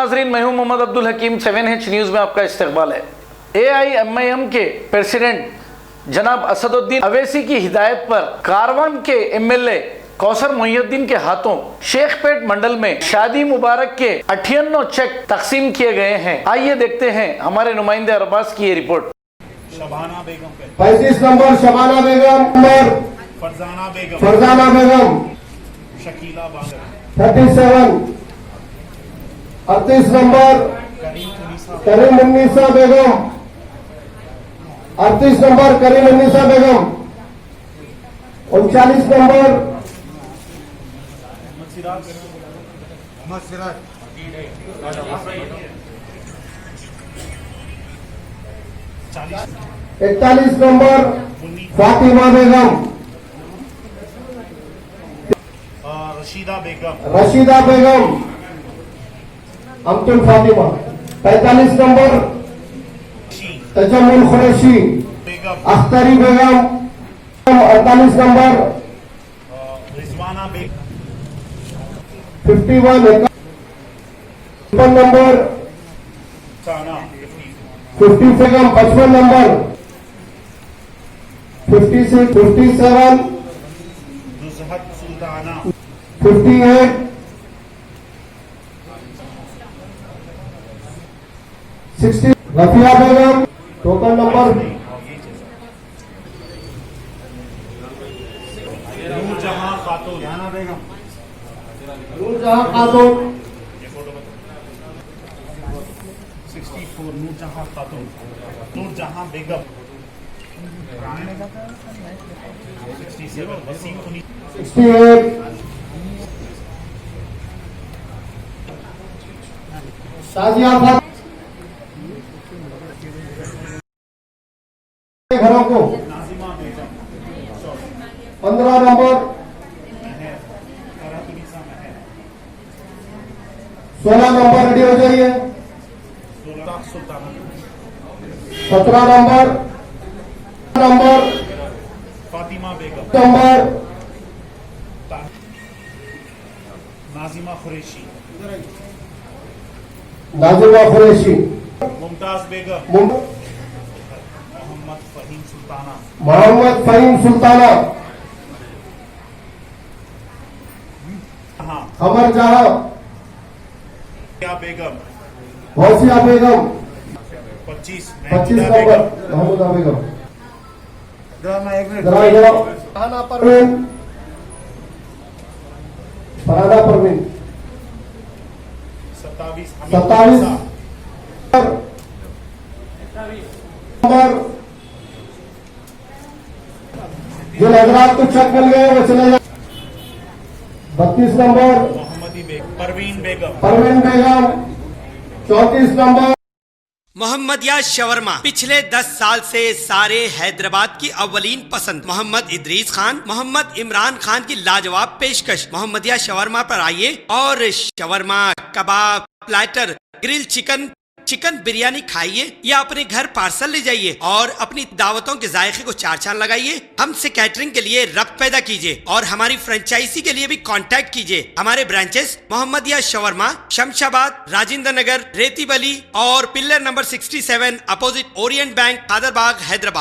नाजरीन, मैं हूं मोहम्मद अब्दुल हकीम। 7H न्यूज़ में आपका इस्तकबाल है। AIMIM के प्रेसिडेंट जनाब असदुद्दीन अवैसी की हिदायत पर कारवान के MLA कौसर मोहिउद्दीन के हाथों शेखपेट मंडल में शादी मुबारक के 58 चेक तकसीम किए गए हैं। आइए देखते हैं हमारे नुमाइंदे अरबाज की ये रिपोर्ट। शबाना बेगम 35 नंबर शबाना बेगम, नंबर फरजाना बेगम, शकीला बागर 37, 38 नंबर करीम उन्नीसा बेगम, 38 नंबर करीम उन्नीसा बेगम, 39 नंबर मोहम्मद सिराज 41 नंबर फातिमा बेगम, रशीदा बेगम अब्दुल फातिमा, 45 नंबर तजम्मुल खुरैशी अख्तरी बेगम, 48 नंबर रिजवाना बेगम 51 नंबर 50 बेगम, 55 नंबर 56 57 नुज़हत सुल्ताना 58 60 रफिया बेगम, टोटल नंबर नूरजहां खातून बेगम, नूरजहां खातून 64 नूरजहां खातून, नूरजहां बेगम 67 वसीम 68 शाजिया घरों को नाजिमा बेगम 15 नंबर महर फरातुनिसा महर 16 नंबर रेडी हो जाइए, 16 सुल्ताना 17 नंबर फातिमा बेगम नंबर नाजिमा खुरैशी नाजिमा खुरैशी, मुमताज बेगम मोहम्मद फहीम सुल्ताना मोहम्मद फहीम सुल्ताना, अमर जहां बेगम गौसिया बेगम, 25 25 महमूदा नंबर बेगम महमूदा बेगम, एक जरा जाओ फरहाना परवीन, फरहाना परवीन 27 27 नंबर जो हजरात को चेक मिल गए वो चले जाए, 32 नंबर मोहम्मदी बेगम परवीन बेगम परवीन बेगम, 34 नंबर मोहम्मदिया शवरमा पिछले 10 साल से सारे हैदराबाद की अव्वलीन पसंद मोहम्मद इदरीस खान, मोहम्मद इमरान खान की लाजवाब पेशकश। मोहम्मदिया शवरमा पर आइए और shawarma, kebab, platter, grill chicken, chicken biryani खाइए या अपने घर पार्सल ले जाइए और अपनी दावतों के जायके को चार चांद लगाइए। हमसे कैटरिंग के लिए रब्त पैदा कीजिए और हमारी फ्रेंचाइजी के लिए भी कांटेक्ट कीजिए। हमारे ब्रांचेस मोहम्मदिया शवरमा, शमशाबाद, राजेंद्र नगर, रेती बली और pillar number 67 opposite Orient bank, Kadarbagh, Hyderabad.